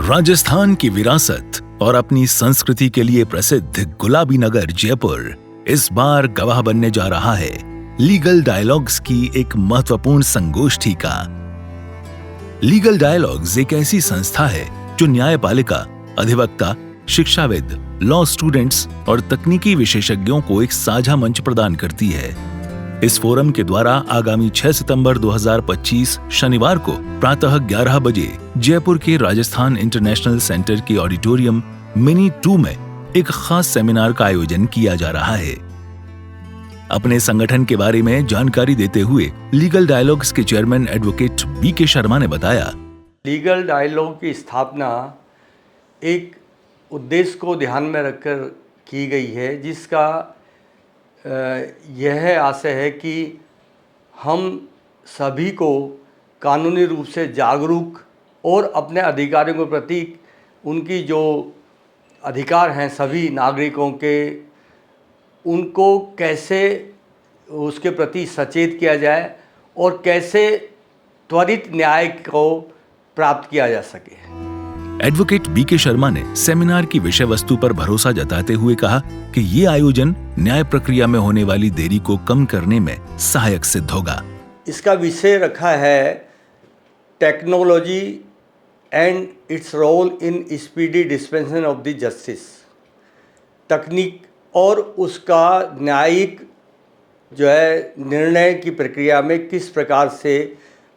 राजस्थान की विरासत और अपनी संस्कृति के लिए प्रसिद्ध गुलाबी नगर जयपुर इस बार गवाह बनने जा रहा है लीगल डायलॉग्स की एक महत्वपूर्ण संगोष्ठी का। लीगल डायलॉग्स एक ऐसी संस्था है जो न्यायपालिका, अधिवक्ता, शिक्षाविद, लॉ स्टूडेंट्स और तकनीकी विशेषज्ञों को एक साझा मंच प्रदान करती है। इस फोरम के द्वारा आगामी 6 सितंबर 2025 शनिवार को प्रातः 11 बजे जयपुर के राजस्थान इंटरनेशनल सेंटर के ऑडिटोरियम मिनी 2 में एक खास सेमिनार का आयोजन किया जा रहा है। अपने संगठन के बारे में जानकारी देते हुए लीगल डायलॉग्स के चेयरमैन एडवोकेट बीके शर्मा ने बताया, लीगल डायलॉग की स्थापना एक उद्देश्य को ध्यान में रखकर की गई है, जिसका यह आशय है कि हम सभी को कानूनी रूप से जागरूक और अपने अधिकारों के प्रति उनकी जो अधिकार हैं सभी नागरिकों के, उनको कैसे उसके प्रति सचेत किया जाए और कैसे त्वरित न्याय को प्राप्त किया जा सके। एडवोकेट बीके शर्मा ने सेमिनार की विषय वस्तु पर भरोसा जताते हुए कहा कि ये आयोजन न्याय प्रक्रिया में होने वाली देरी को कम करने में सहायक सिद्ध होगा। इसका विषय रखा है technology and its role in speedy dispensation of the justice. तकनीक और उसका न्यायिक जो है निर्णय की प्रक्रिया में किस प्रकार से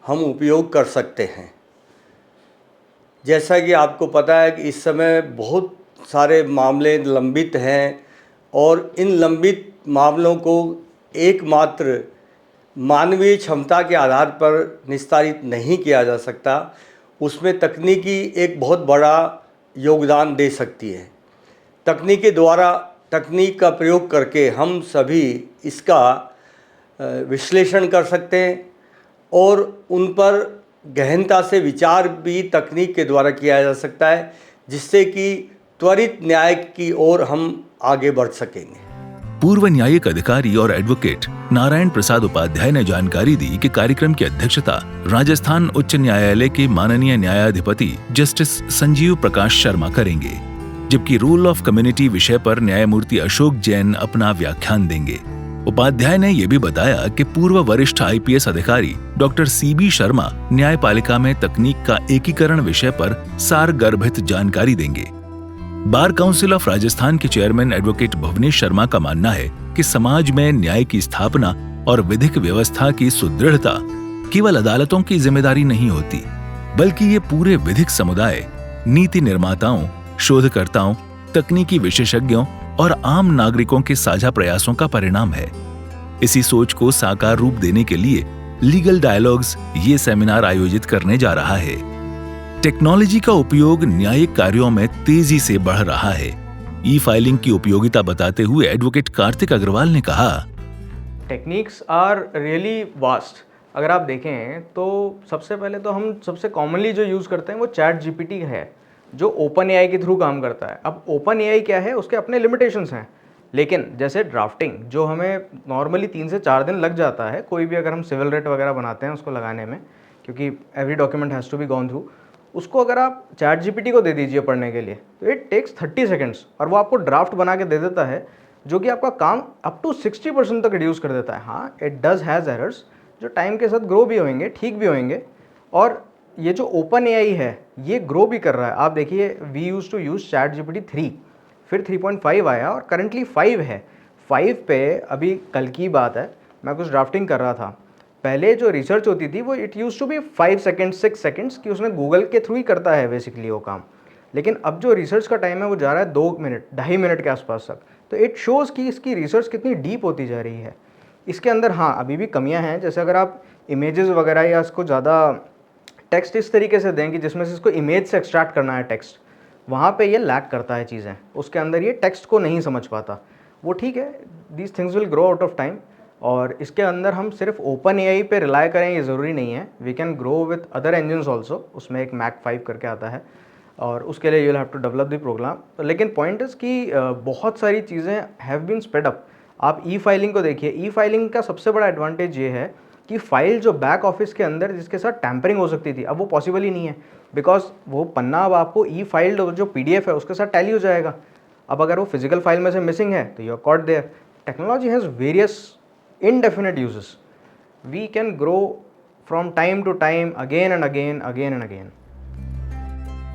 हम उपयोग कर सकते हैं। जैसा कि आपको पता है कि इस समय बहुत सारे मामले लंबित हैं और इन लंबित मामलों को एकमात्र मानवीय क्षमता के आधार पर निस्तारित नहीं किया जा सकता। उसमें तकनीकी एक बहुत बड़ा योगदान दे सकती है। तकनीक का प्रयोग करके हम सभी इसका विश्लेषण कर सकते हैं और उन पर गहनता से विचार भी तकनीक के द्वारा किया जा सकता है, जिससे कि त्वरित न्याय की ओर हम आगे बढ़ सकेंगे। पूर्व न्यायिक अधिकारी और एडवोकेट नारायण प्रसाद उपाध्याय ने जानकारी दी कि कार्यक्रम की अध्यक्षता राजस्थान उच्च न्यायालय के माननीय न्यायाधिपति जस्टिस संजीव प्रकाश शर्मा करेंगे, जबकि रूल ऑफ कम्युनिटी विषय पर न्यायमूर्ति अशोक जैन अपना व्याख्यान देंगे। उपाध्याय ने यह भी बताया कि पूर्व वरिष्ठ आईपीएस अधिकारी डॉक्टर सीबी शर्मा न्यायपालिका में तकनीक का एकीकरण विषय पर सारगर्भित जानकारी देंगे। बार काउंसिल ऑफ राजस्थान के चेयरमैन एडवोकेट भुवनेश शर्मा का मानना है कि समाज में न्याय की स्थापना और विधिक व्यवस्था की सुदृढ़ता केवल अदालतों की जिम्मेदारी नहीं होती, बल्कि ये पूरे विधिक समुदाय, नीति निर्माताओं, शोधकर्ताओं, तकनीकी विशेषज्ञों और आम नागरिकों के साझा प्रयासों का परिणाम है। इसी सोच को साकार रूप देने के लिए लीगल डायलॉग्स ये सेमिनार आयोजित करने जा रहा है। टेक्नोलॉजी का उपयोग न्यायिक कार्यों में तेजी से बढ़ रहा है। ई फाइलिंग की उपयोगिता बताते हुए एडवोकेट कार्तिक अग्रवाल ने कहा, टेक्निक्स आर रियली वास्ट। अगर आप देखें तो सबसे पहले तो हम सबसे कॉमनली जो यूज़ करते हैं वो चैट जीपीटी है, जो ओपन एआई के थ्रू काम करता है। अब ओपन एआई क्या है, उसके अपने लिमिटेशंस हैं, लेकिन जैसे ड्राफ्टिंग जो हमें नॉर्मली 3 से 4 दिन लग जाता है, कोई भी अगर हम सिविल रेट वगैरह बनाते हैं उसको लगाने में, क्योंकि every document has to be gone through, उसको अगर आप चैट जीपीटी को दे दीजिए पढ़ने के लिए तो इट टेक्स 30 सेकेंड्स और वो आपको ड्राफ्ट बना के दे देता है, जो कि आपका काम अप टू 60% तक रिड्यूस कर देता है। हाँ, इट डज हैज़ एरर्स जो टाइम के साथ ग्रो भी होंगे, ठीक भी होंगे। और ये जो ओपन एआई है ये ग्रो भी कर रहा है। आप देखिए, we used to use ChatGPT 3, फिर 3.5 आया और करंटली 5 है। 5 पे अभी कल की बात है, मैं कुछ ड्राफ्टिंग कर रहा था। पहले जो रिसर्च होती थी वो it used to be 5 seconds 6 seconds कि उसने गूगल के थ्रू ही करता है बेसिकली वो काम, लेकिन अब जो रिसर्च का टाइम है वो जा रहा है 2 मिनट 2.5 मिनट के आसपास तक। तो इट शोज़ कि इसकी रिसर्च कितनी डीप होती जा रही है। इसके अंदर हाँ अभी भी कमियाँ हैं, जैसे अगर आप इमेजेस वगैरह या इसको ज़्यादा टेक्स्ट इस तरीके से दें कि जिसमें से इसको इमेज से एक्सट्रैक्ट करना है टेक्स्ट, वहाँ पे ये लैक करता है चीज़ें, उसके अंदर ये टेक्स्ट को नहीं समझ पाता। वो ठीक है, these things will grow out of time. और इसके अंदर हम सिर्फ ओपन एआई पे रिलाई करें ये ज़रूरी नहीं है, we can grow with other engines also. उसमें एक मैक 5 करके आता है और उसके लिए you will have to develop the program. लेकिन पॉइंट इज़ कि बहुत सारी चीज़ें हैव बीन स्पेड अप। आप ई फाइलिंग को देखिए, ई फाइलिंग का सबसे बड़ा एडवांटेज ये है कि फाइल जो बैक ऑफिस के अंदर जिसके साथ टैंपरिंग हो सकती थी, अब वो पॉसिबल ही नहीं है, बिकॉज वो पन्ना अब आपको ई फाइल जो PDF है उसके साथ टैली हो जाएगा। अब अगर वो फिजिकल फाइल में से मिसिंग है तो you are caught there. Technology has various indefinite uses. We can grow from time to time, again and again, again and again.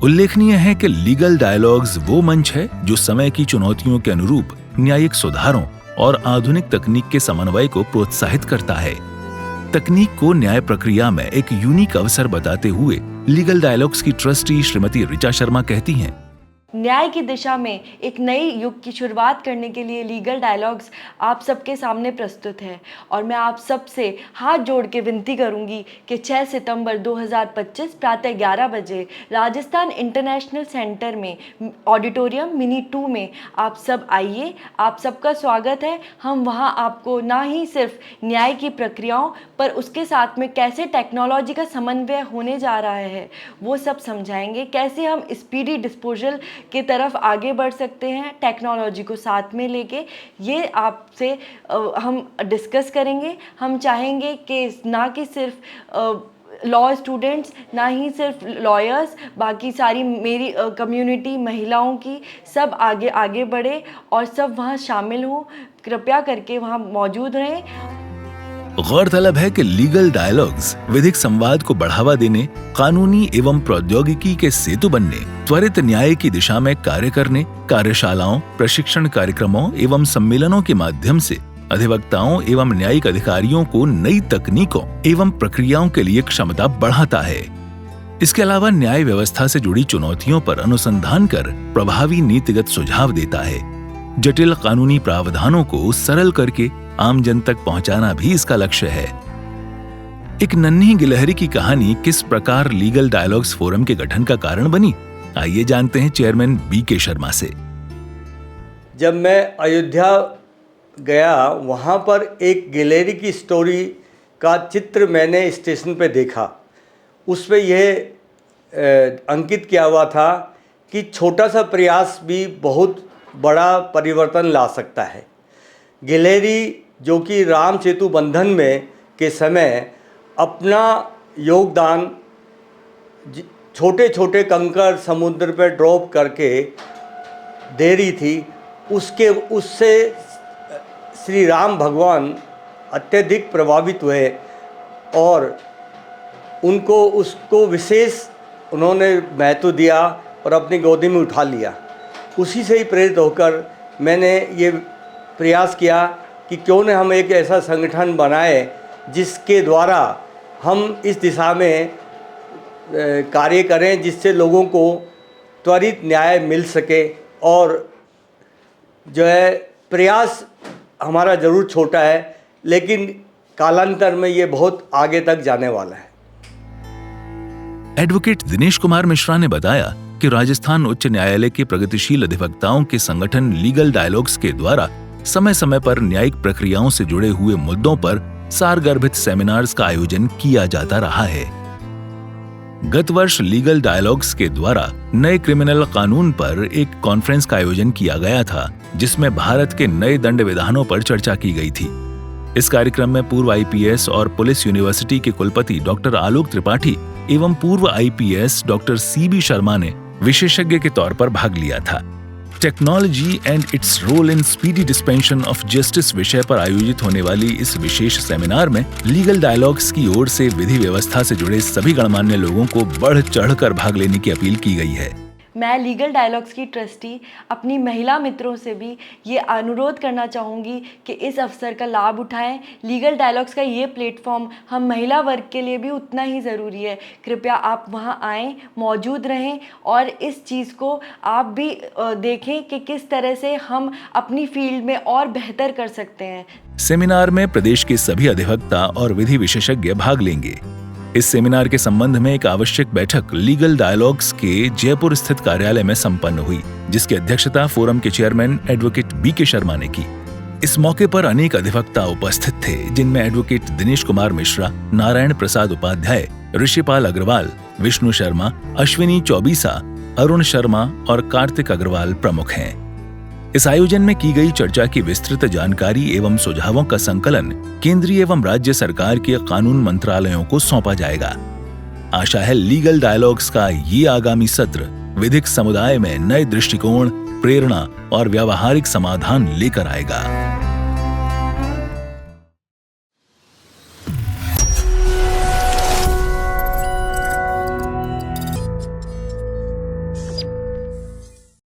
उल्लेखनीय है कि लीगल डायलॉग्स वो मंच है जो समय की चुनौतियों के अनुरूप न्यायिक सुधारों और आधुनिक तकनीक के समन्वय को प्रोत्साहित करता है। तकनीक को न्याय प्रक्रिया में एक यूनिक अवसर बताते हुए लीगल डायलॉग्स की ट्रस्टी श्रीमती ऋचा शर्मा कहती हैं, न्याय की दिशा में एक नई युग की शुरुआत करने के लिए लीगल डायलॉग्स आप सबके सामने प्रस्तुत है और मैं आप सबसे हाथ जोड़ के विनती करूंगी कि 6 सितंबर 2025 प्रातः 11 बजे राजस्थान इंटरनेशनल सेंटर में ऑडिटोरियम मिनी 2 में आप सब आइए। आप सबका स्वागत है। हम वहां आपको ना ही सिर्फ न्याय की प्रक्रियाओं पर उसके साथ में कैसे टेक्नोलॉजी का समन्वय होने जा रहा है वो सब समझाएंगे, कैसे हम स्पीडी डिस्पोजल की तरफ आगे बढ़ सकते हैं टेक्नोलॉजी को साथ में लेके। ये आपसे हम डिस्कस करेंगे। हम चाहेंगे कि ना कि सिर्फ लॉ स्टूडेंट्स, ना ही सिर्फ लॉयर्स, बाकी सारी मेरी कम्युनिटी महिलाओं की सब आगे आगे बढ़े और सब वहाँ शामिल हों। कृपया करके वहाँ मौजूद रहें। गौरतलब है कि लीगल डायलॉग्स विधिक संवाद को बढ़ावा देने, कानूनी एवं प्रौद्योगिकी के सेतु बनने, त्वरित न्याय की दिशा में कार्य करने, कार्यशालाओं, प्रशिक्षण कार्यक्रमों एवं सम्मेलनों के माध्यम से अधिवक्ताओं एवं न्यायिक अधिकारियों को नई तकनीकों एवं प्रक्रियाओं के लिए क्षमता बढ़ाता है। इसके अलावा न्याय व्यवस्था से जुड़ी चुनौतियों पर अनुसंधान कर प्रभावी नीतिगत सुझाव देता है। जटिल कानूनी प्रावधानों को सरल करके आम जन तक पहुंचाना भी इसका लक्ष्य है। एक नन्ही गिलहरी की कहानी किस प्रकार लीगल डायलॉग्स फोरम के गठन का कारण बनी, आइए जानते हैं चेयरमैन BK शर्मा से। जब मैं अयोध्या गया, वहाँ पर एक गिलहरी की स्टोरी का चित्र मैंने स्टेशन पे देखा। उस पे यह अंकित किया हुआ था कि छोटा सा प्रयास भी बहुत बड़ा परिवर्तन ला सकता है। गिलहरी जो कि राम सेतु बंधन में के समय अपना योगदान छोटे छोटे कंकड़ समुद्र पर ड्रॉप करके दे रही थी, उससे श्री राम भगवान अत्यधिक प्रभावित हुए और उसको विशेष उन्होंने महत्व दिया और अपनी गोदी में उठा लिया। उसी से ही प्रेरित होकर मैंने ये प्रयास किया कि क्यों न हम एक ऐसा संगठन बनाए जिसके द्वारा हम इस दिशा में कार्य करें जिससे लोगों को त्वरित न्याय मिल सके। और जो है प्रयास हमारा ज़रूर छोटा है, लेकिन कालांतर में ये बहुत आगे तक जाने वाला है। एडवोकेट दिनेश कुमार मिश्रा ने बताया कि राजस्थान उच्च न्यायालय के प्रगतिशील अधिवक्ताओं के संगठन लीगल डायलॉग्स के द्वारा समय समय पर न्यायिक प्रक्रियाओं से जुड़े हुए मुद्दों पर सारगर्भित सेमिनार्स का आयोजन किया जाता रहा है। गत वर्ष लीगल डायलॉग्स के द्वारा नए क्रिमिनल कानून पर एक कॉन्फ्रेंस का आयोजन किया गया था, जिसमें भारत के नए दंड विधानों पर चर्चा की गई थी। इस कार्यक्रम में पूर्व IPS और पुलिस यूनिवर्सिटी के कुलपति डॉक्टर आलोक त्रिपाठी एवं पूर्व IPS डॉक्टर CB शर्मा ने विशेषज्ञ के तौर पर भाग लिया था। Technology and its role in speedy dispensation of justice विषय पर आयोजित होने वाली इस विशेष सेमिनार में लीगल डायलॉग्स की ओर से विधि व्यवस्था से जुड़े सभी गणमान्य लोगों को बढ़ चढ़कर भाग लेने की अपील की गई है। मैं लीगल डायलॉग्स की ट्रस्टी अपनी महिला मित्रों से भी ये अनुरोध करना चाहूँगी कि इस अवसर का लाभ उठाएं। लीगल डायलॉग्स का ये प्लेटफॉर्म हम महिला वर्ग के लिए भी उतना ही ज़रूरी है। कृपया आप वहाँ आएँ, मौजूद रहें और इस चीज़ को आप भी देखें कि किस तरह से हम अपनी फील्ड में और बेहतर कर सकते हैं। सेमिनार में प्रदेश के सभी अधिवक्ता और विधि विशेषज्ञ भाग लेंगे। इस सेमिनार के संबंध में एक आवश्यक बैठक लीगल डायलॉग्स के जयपुर स्थित कार्यालय में संपन्न हुई, जिसकी अध्यक्षता फोरम के चेयरमैन एडवोकेट BK शर्मा ने की। इस मौके पर अनेक अधिवक्ता उपस्थित थे, जिनमें एडवोकेट दिनेश कुमार मिश्रा, नारायण प्रसाद उपाध्याय, ऋषिपाल अग्रवाल, विष्णु शर्मा, अश्विनी चौबीसा, अरुण शर्मा और कार्तिक अग्रवाल प्रमुख हैं। इस आयोजन में की गई चर्चा की विस्तृत जानकारी एवं सुझावों का संकलन केंद्रीय एवं राज्य सरकार के कानून मंत्रालयों को सौंपा जाएगा। आशा है लीगल डायलॉग्स का ये आगामी सत्र विधिक समुदाय में नए दृष्टिकोण, प्रेरणा और व्यावहारिक समाधान लेकर आएगा।